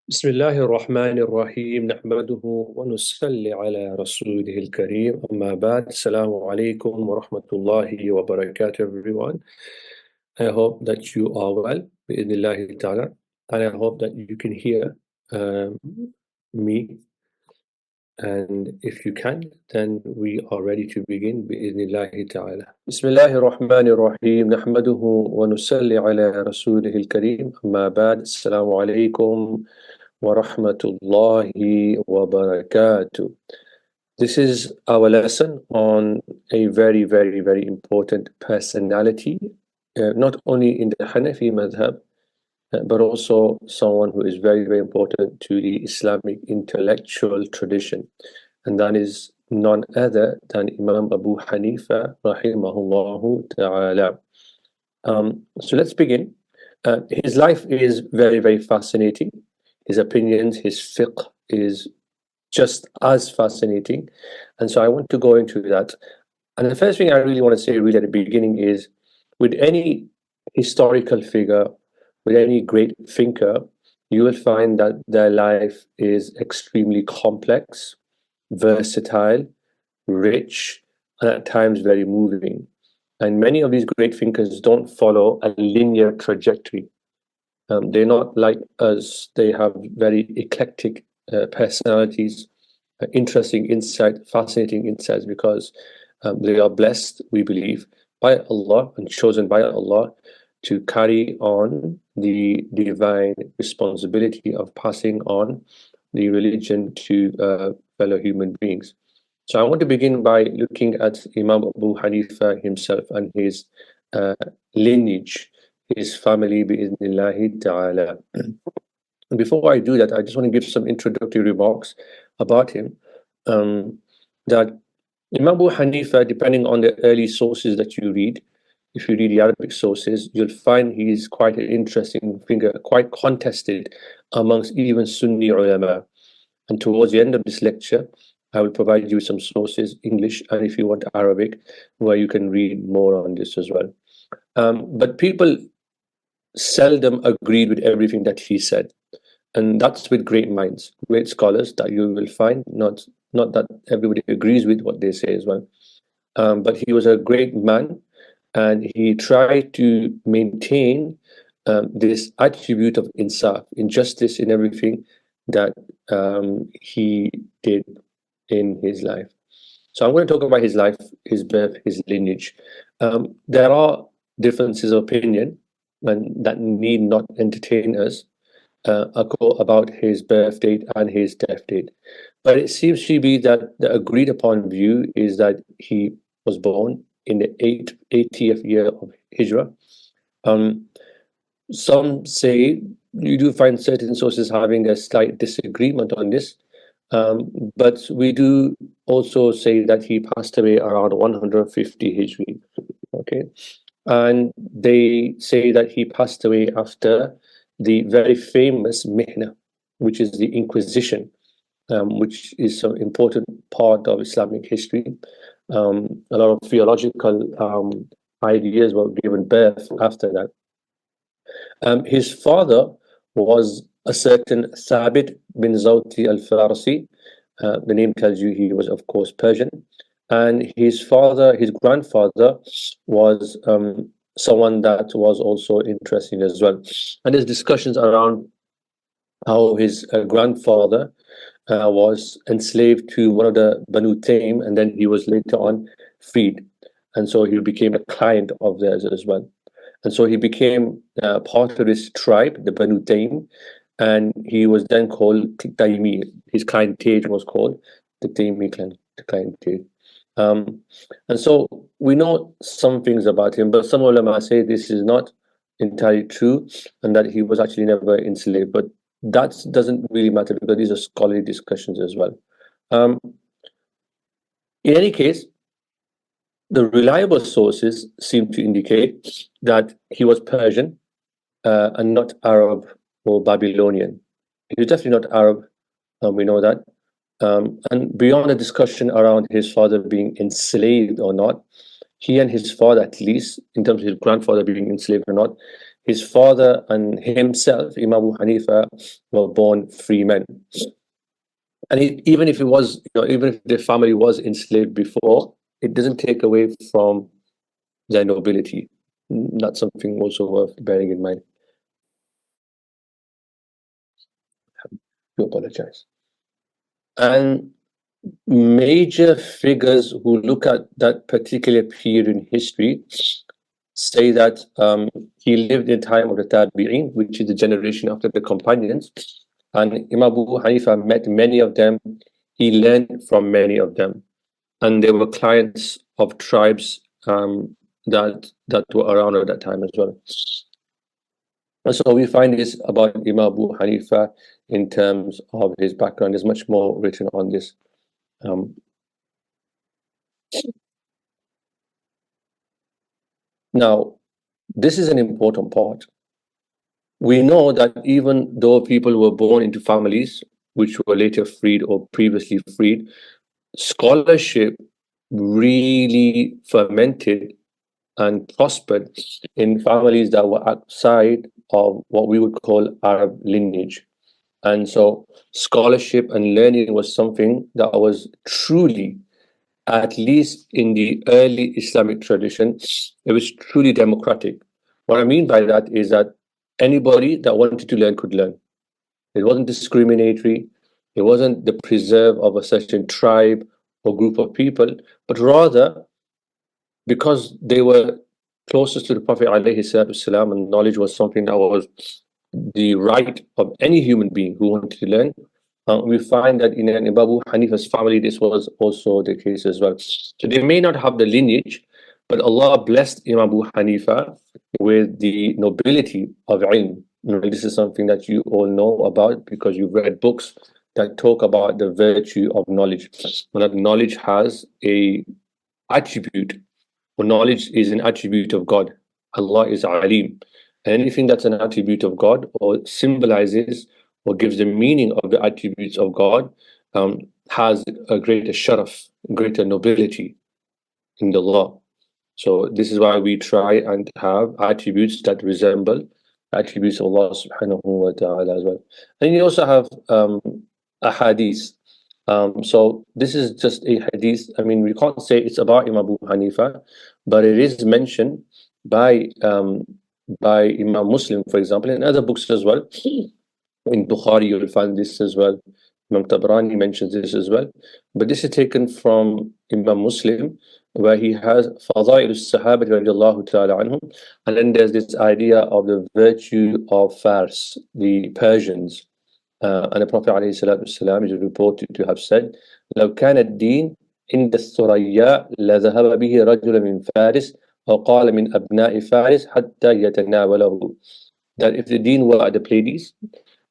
بسم الله الرحمن الرحيم نحمده ونصلي على رسوله الكريم أما بعد السلام عليكم ورحمة الله وبركاته everyone. I hope that you are well بإذن الله تعالى, and I hope that you can hear me, and if you can then we are ready to begin بإذن الله تعالى. بسم الله الرحمن الرحيم نحمده ونصلي على رسوله الكريم أما بعد السلام عليكم Warahmatullahi wabarakatuh. This is our lesson on a very, very, very important personality, not only in the Hanafi madhab, but also someone who is very, very important to the Islamic intellectual tradition. And that is none other than Imam Abu Hanifa, rahimahullahu ta'ala. So let's begin. His life is very, very fascinating. His opinions, his fiqh is just as fascinating. And so I want to go into that. And the first thing I really want to say really at the beginning is, with any historical figure, with any great thinker, you will find that their life is extremely complex, versatile, rich, and at times very moving. And many of these great thinkers don't follow a linear trajectory. They're not like us. They have very eclectic personalities, interesting insight, fascinating insights, because they are blessed, we believe, by Allah and chosen by Allah to carry on the divine responsibility of passing on the religion to fellow human beings. So I want to begin by looking at Imam Abu Hanifa himself and his lineage, his family, bi'idhnillahi ta'ala. And before I do that, I just want to give some introductory remarks about him. That Imam Abu Hanifa, depending on the early sources that you read, if you read the Arabic sources, you'll find he's quite an interesting figure, quite contested amongst even Sunni ulama. And towards the end of this lecture, I will provide you some sources, English, and if you want Arabic, where you can read more on this as well. But people seldom agreed with everything that he said. And that's with great minds, great scholars that you will find, not that everybody agrees with what they say as well. But he was a great man, and he tried to maintain this attribute of insaf, injustice in everything that he did in his life. So I'm going to talk about his life, his birth, his lineage. There are differences of opinion, and that need not entertain us about his birth date and his death date. But it seems to be that the agreed upon view is that he was born in the 80th year of Hijrah. Some say, you do find certain sources having a slight disagreement on this, but we do also say that he passed away around 150 Hijri. Okay. And they say that he passed away after the very famous Mihna, which is the Inquisition, which is an important part of Islamic history. A lot of theological ideas were given birth after that. His father was a certain Thabit bin Zawti al-Farsi. The name tells you he was, of course, Persian. And his grandfather was someone that was also interesting as well. And there's discussions around how his grandfather was enslaved to one of the Banu Taym, and then he was later on freed. And so he became a client of theirs as well. And so he became part of this tribe, the Banu Taym, and he was then called Taymi. His clientage was called the Taymi clientage. And so we know some things about him, but some ulama say this is not entirely true and that he was actually never enslaved. But that doesn't really matter because these are scholarly discussions as well. In any case, the reliable sources seem to indicate that he was Persian and not Arab or Babylonian. He was definitely not Arab, we know that. And beyond the discussion around his father being enslaved or not, he and his father, at least in terms of his grandfather being enslaved or not, his father and himself, Imam Abu Hanifa, were born free men. And even if it was, even if the family was enslaved before, it doesn't take away from their nobility. That's something also worth bearing in mind. I do apologize. And major figures who look at that particular period in history say that he lived in the time of the Tabi'in, which is the generation after the companions. And Imam Abu Hanifa met many of them. He learned from many of them. And they were clients of tribes that were around at that time as well. And so we find this about Imam Abu Hanifa in terms of his background. There's much more written on this. Now, this is an important part. We know that even though people were born into families which were later freed or previously freed, scholarship really fermented and prospered in families that were outside of what we would call Arab lineage. And so scholarship and learning was something that was truly, at least in the early Islamic tradition, it was truly democratic. What I mean by that is that anybody that wanted to learn could learn. It wasn't discriminatory. It wasn't the preserve of a certain tribe or group of people, but rather because they were closest to the Prophet ﷺ, and knowledge was something that was the right of any human being who wanted to learn. We find that in Abu Hanifa's family, this was also the case as well. So they may not have the lineage, but Allah blessed Imam Abu Hanifa with the nobility of ilm. This is something that you all know about because you've read books that talk about the virtue of knowledge. And that knowledge has a attribute, or knowledge is an attribute of God. Allah is Alim. And anything that's an attribute of God or symbolizes or gives the meaning of the attributes of God has a greater sharaf, greater nobility in the law. So this is why we try and have attributes that resemble attributes of Allah subhanahu wa ta'ala as well. And you also have a hadith. So this is just a hadith. I mean, we can't say it's about Imam Abu Hanifa, but it is mentioned by Imam Muslim, for example, in other books as well. In Bukhari, you'll find this as well. Imam Tabrani mentions this as well. But this is taken from Imam Muslim, where he has Fadail al-Sahabati radiallahu ta'ala anhum. And then there's this idea of the virtue of Fars, the Persians. And the Prophet ﷺ is reported to have said, لو كان الدين عند الثريا لذهب به رجل من فارس أو قال من أبناء فارس حتى يتناوله. That if the deen were at the Pleiades,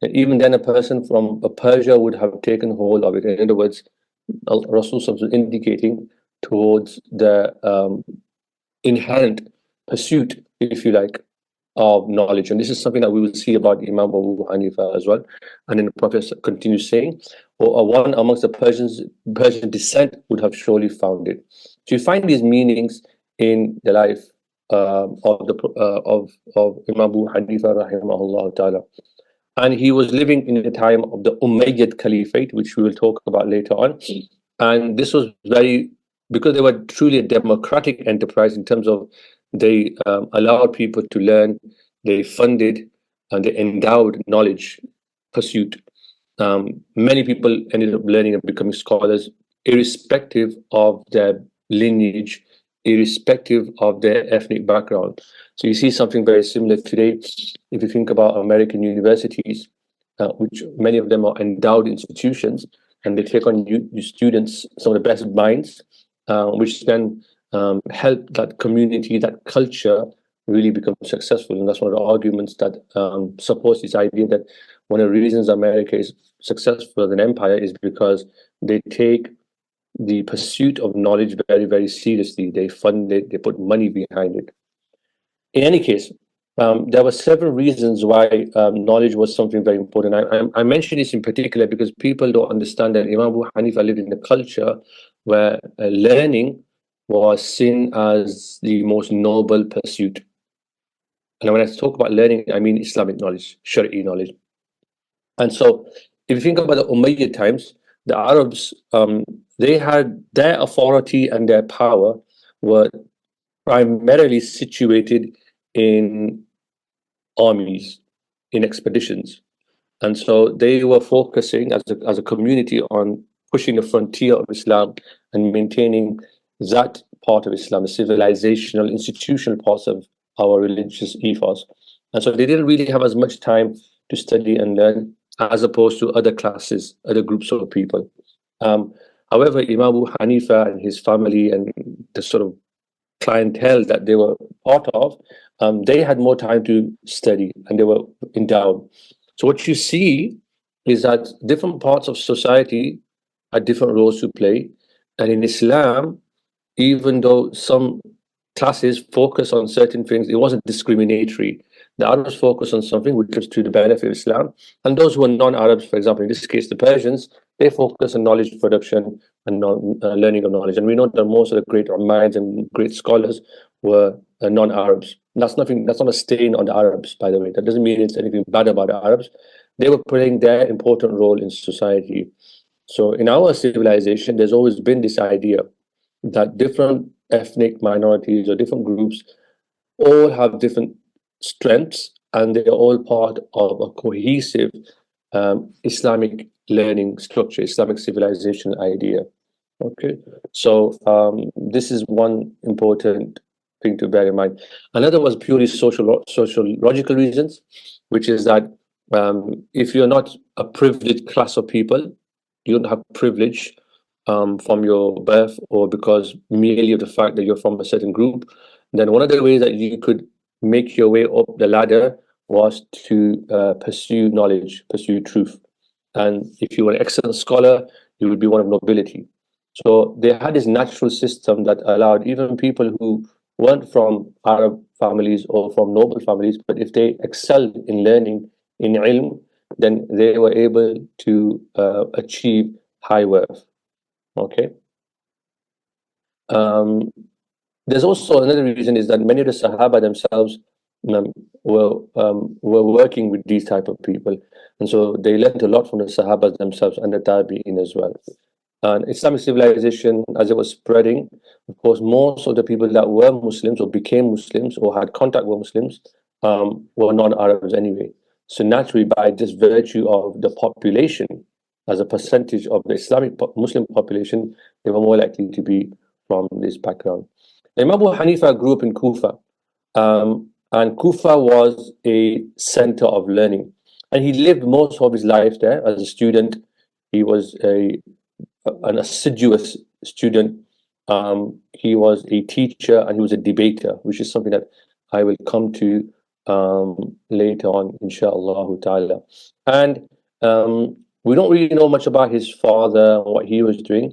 even then a person from Persia would have taken hold of it. In other words, Rasul was indicating towards the inherent pursuit, if you like, of knowledge. And this is something that we will see about Imam Abu Hanifa as well. And then the Prophet continues saying, or one amongst the Persian descent would have surely found it. So you find these meanings in the life of Imam Abu Hanifa rahimahullah ta'ala. And he was living in the time of the Umayyad Caliphate, which we will talk about later on. And this was because they were truly a democratic enterprise in terms of they allowed people to learn, they funded, and they endowed knowledge pursuit. Many people ended up learning and becoming scholars, irrespective of their lineage, irrespective of their ethnic background. So you see something very similar today. If you think about American universities, which many of them are endowed institutions, and they take on new students, some of the best minds, which then help that community, that culture really become successful. And that's one of the arguments that supports this idea that one of the reasons America is successful as an empire is because they take the pursuit of knowledge very, very seriously. They fund it, they put money behind it. In any case, there were several reasons why knowledge was something very important. I mention this in particular because people don't understand that Imam Abu Hanifa lived in a culture where learning was seen as the most noble pursuit. And when I talk about learning, I mean Islamic knowledge, Shari'i knowledge. And so, if you think about the Umayyad times, the Arabs, they had their authority and their power were primarily situated in armies, in expeditions. And so they were focusing as a community on pushing the frontier of Islam and maintaining that part of Islam, the civilizational, institutional parts of our religious ethos. And so they didn't really have as much time to study and learn as opposed to other classes, other groups of people. Um, However, Imam Abu Hanifa and his family and the sort of clientele that they were part of, they had more time to study and they were endowed. So what you see is that different parts of society had different roles to play. And in Islam, even though some classes focus on certain things, it wasn't discriminatory. The Arabs focus on something which was to the benefit of Islam. And those who are non-Arabs, for example, in this case, the Persians, they focus on knowledge production and learning of knowledge. And we know that most of the great minds and great scholars were non-Arabs. That's nothing. That's not a stain on the Arabs, by the way. That doesn't mean it's anything bad about the Arabs. They were playing their important role in society. So in our civilization, there's always been this idea that different ethnic minorities or different groups all have different strengths and they're all part of a cohesive Islamic learning structure, Islamic civilization idea. Okay, so this is one important thing to bear in mind. Another was purely sociological reasons, which is that if you're not a privileged class of people, you don't have privilege from your birth or because merely of the fact that you're from a certain group, then one of the ways that you could make your way up the ladder was to pursue knowledge, pursue truth. And if you were an excellent scholar, you would be one of nobility. So they had this natural system that allowed even people who weren't from Arab families or from noble families, but if they excelled in learning in ilm, then they were able to achieve high worth. Okay. Um, there's also another reason is that many of the Sahaba themselves um, were working with these type of people, and so they learned a lot from the Sahaba themselves and the Tabi'in as well. And Islamic civilization, as it was spreading, of course, most of the people that were Muslims or became Muslims or had contact with Muslims were non-Arabs anyway. So naturally, by just virtue of the population, as a percentage of the Islamic Muslim population, they were more likely to be from this background. Imam Abu Hanifa grew up in Kufa, and Kufa was a center of learning. And he lived most of his life there as a student. He was an assiduous student. He was a teacher and he was a debater, which is something that I will come to later on, inshallah ta'ala. And we don't really know much about his father and what he was doing,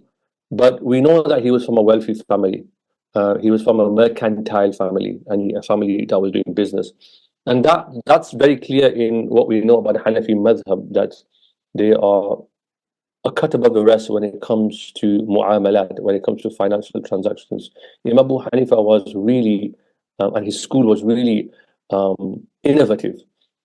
but we know that he was from a wealthy family. He was from a mercantile family and a family that was doing business. And that's very clear in what we know about the Hanafi madhab, that they are a cut above the rest when it comes to mu'amalat, when it comes to financial transactions. Imam Abu Hanifa was really, and his school was really innovative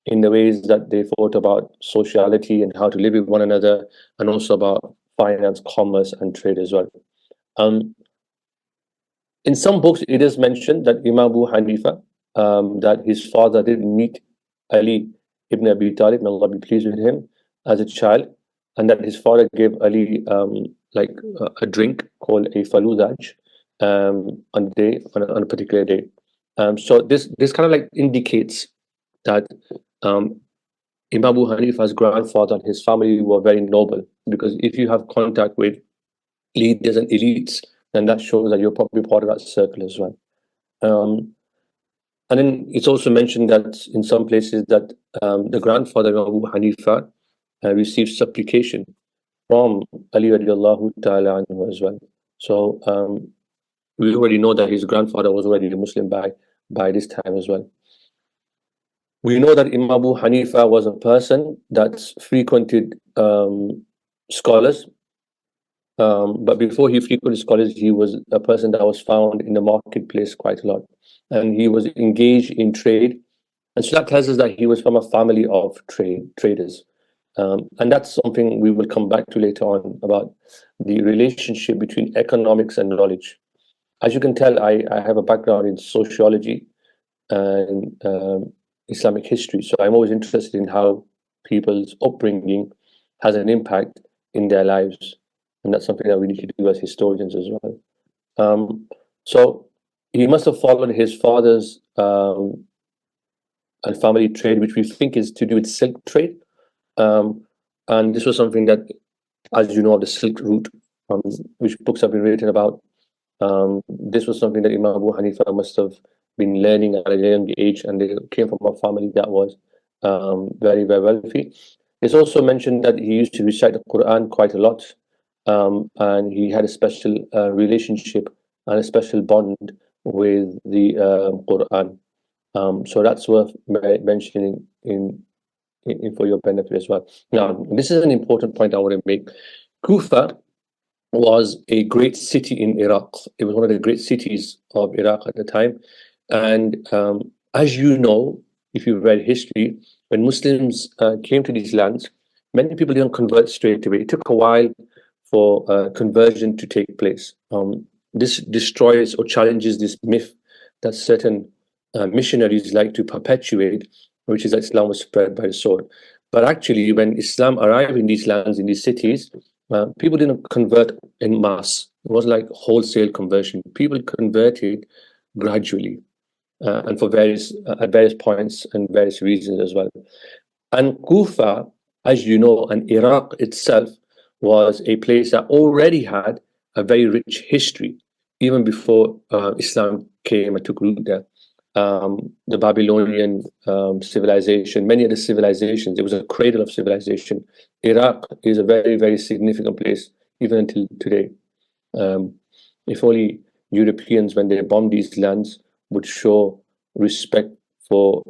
in the ways that they thought about sociality and how to live with one another, and also about finance, commerce, and trade as well. Um, in some books, it is mentioned that Imam Abu Hanifa, that his father didn't meet Ali ibn Abi Talib, may Allah be pleased with him, as a child, and that his father gave Ali like a drink called a faludaj on a particular day. So this kind of like indicates that Imam Abu Hanifa's grandfather and his family were very noble, because if you have contact with leaders and elites, then that shows that you're probably part of that circle as well. And then it's also mentioned that in some places that the grandfather of Abu Hanifa received supplication from Ali radiallahu ta'ala anhu as well. So we already know that his grandfather was already a Muslim by this time as well. We know that Imam Abu Hanifa was a person that frequented scholars, but before he frequented scholars, he was a person that was found in the marketplace quite a lot. And he was engaged in trade And so that tells us that he was from a family of traders. And that's something we will come back to later on about the relationship between economics and knowledge. As you can tell, I have a background in sociology and Islamic history. So I'm always interested in how people's upbringing has an impact in their lives. And that's something that we need to do as historians as well. So he must have followed his father's and family trade, which we think is to do with silk trade. Um, and this was something that, as you know, of the Silk Route, which books have been written about. This was something that Imam Abu Hanifa must have been learning at a young age, and they came from a family that was very, very wealthy. It's also mentioned that he used to recite the Quran quite a lot, and he had a special relationship and a special bond with the Quran. So that's worth mentioning for your benefit as well. Now, this is an important point I want to make. Kufa was a great city in Iraq. It was one of the great cities of Iraq at the time. And as you know, if you've read history, when Muslims came to these lands, many people didn't convert straight away. It took a while for conversion to take place. This destroys or challenges this myth that certain missionaries like to perpetuate, which is that Islam was spread by the sword. But actually, when Islam arrived in these lands, in these cities, people didn't convert in mass. It wasn't like wholesale conversion. People converted gradually and for various at various points and various reasons as well. And Kufa, as you know, and Iraq itself was a place that already had a very rich history, even before Islam came and took root there. The Babylonian civilization, many other civilizations, it was a cradle of civilization. Iraq is a very, very significant place, even until today. Um, if only Europeans, when they bombed these lands, would show respect for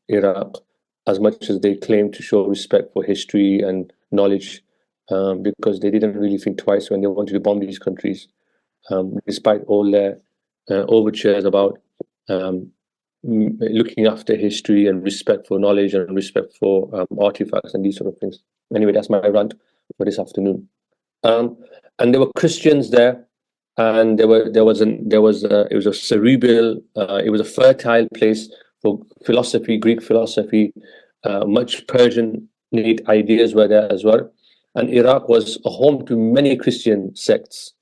Iraq as much as they claim to show respect for history and knowledge, because they didn't really think twice when they wanted to bomb these countries, despite all their overtures about um, looking after history and respect for knowledge and respect for artifacts and these sort of things. Anyway, that's my rant for this afternoon. Um, and there were Christians there, and it was a cerebral, it was a fertile place for philosophy, Greek philosophy, much Persian ideas were there as well. And Iraq was a home to many Christian sects,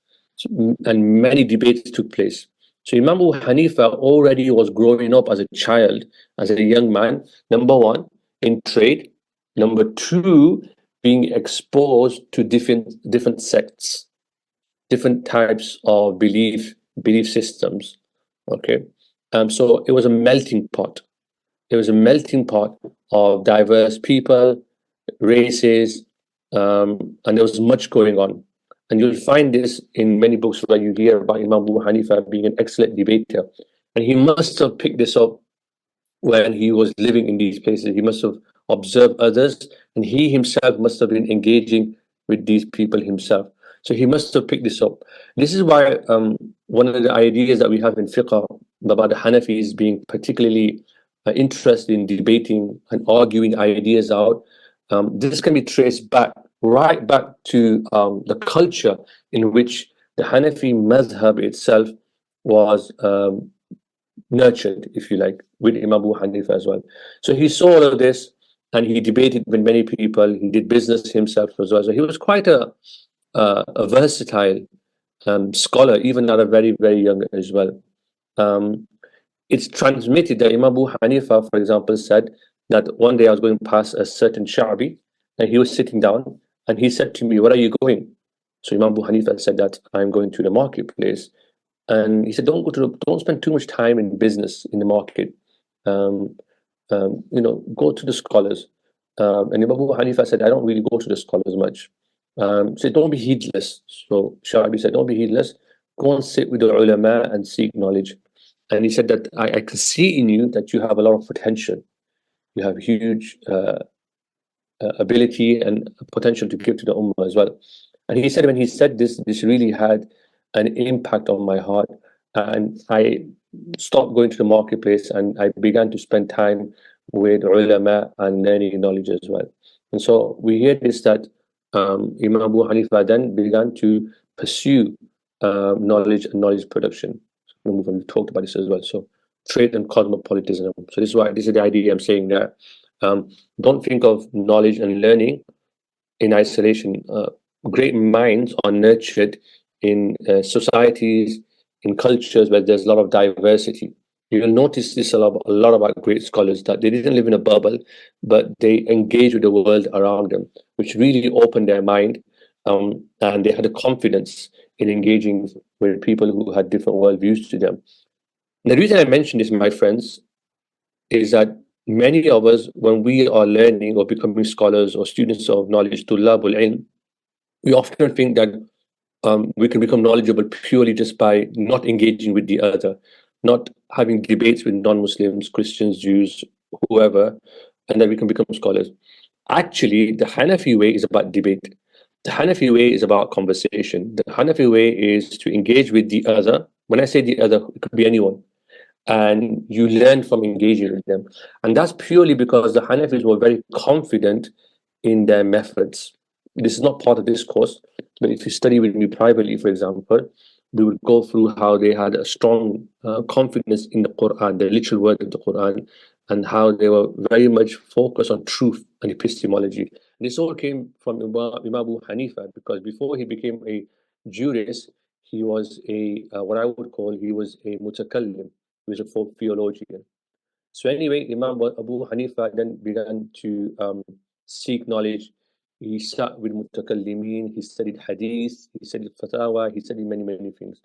and many debates took place. So Imam Abu Hanifa already was growing up as a child, as a young man, number one, in trade, number two, being exposed to different sects, different types of belief systems. Okay. So it was a melting pot. It was a melting pot of diverse people, races, and there was much going on. And you'll find this in many books where you hear about Imam Abu Hanifa being an excellent debater. And he must have picked this up when he was living in these places. He must have observed others, and he himself must have been engaging with these people himself. So he must have picked this up. This is why one of the ideas that we have in fiqh about the Hanafis being particularly interested in debating and arguing ideas out, this can be traced back, right back to the culture in which the Hanafi madhab itself was nurtured, if you like, with Imam Abu Hanifa as well. So he saw all of this and he debated with many people. He did business himself as well. So he was quite a versatile scholar, even at a very, very young age as well. It's transmitted that Imam Abu Hanifa, for example, said that one day I was going past a certain Sha'bi and he was sitting down and he said to me, "Where are you going?" So Imam Abu Hanifa said that I'm going to the marketplace. And he said, don't spend too much time in business in the market. Um, go to the scholars. And Imam Abu Hanifa said, I don't really go to the scholars much. He said, don't be heedless. So Sha'bi said, don't be heedless. Go and sit with the ulama and seek knowledge. And he said that I can see in you that you have a lot of potential. You have huge ability and potential to give to the ummah as well. And he said when he said this really had an impact on my heart, and I stopped going to the marketplace and I began to spend time with ulama and learning knowledge as well. And so we hear this that Imam Abu Hanifa then began to pursue knowledge and knowledge production. We talked about this as well. So trade and cosmopolitanism. So this is the idea I'm saying that don't think of knowledge and learning in isolation. Great minds are nurtured in societies, in cultures where there's a lot of diversity. You will notice this a lot about great scholars that they didn't live in a bubble, but they engage with the world around them, which really opened their mind, and they had a confidence in engaging with people who had different worldviews to them. The reason I mention this, my friends, is that many of us, when we are learning or becoming scholars or students of knowledge, to lab ilm, we often think that we can become knowledgeable purely just by not engaging with the other, not having debates with non-Muslims, Christians, Jews, whoever, and then we can become scholars. Actually, the Hanafi way is about debate. The Hanafi way is about conversation. The Hanafi way is to engage with the other. When I say the other, it could be anyone, and you learn from engaging with them. And that's purely because the Hanafis were very confident in their methods. This is not part of this course, but if you study with me privately, for example, we would go through how they had a strong confidence in the Quran, the literal word of the Quran, and how they were very much focused on truth and epistemology. And this all came from Imam Abu Hanifa, because before he became a jurist, he was what I would call, he was a mutakallim, he was a folk theologian. So anyway, Imam Abu Hanifa then began to seek knowledge. He sat with mutakallimin, he studied hadith, he studied fatawa, he studied many, many things.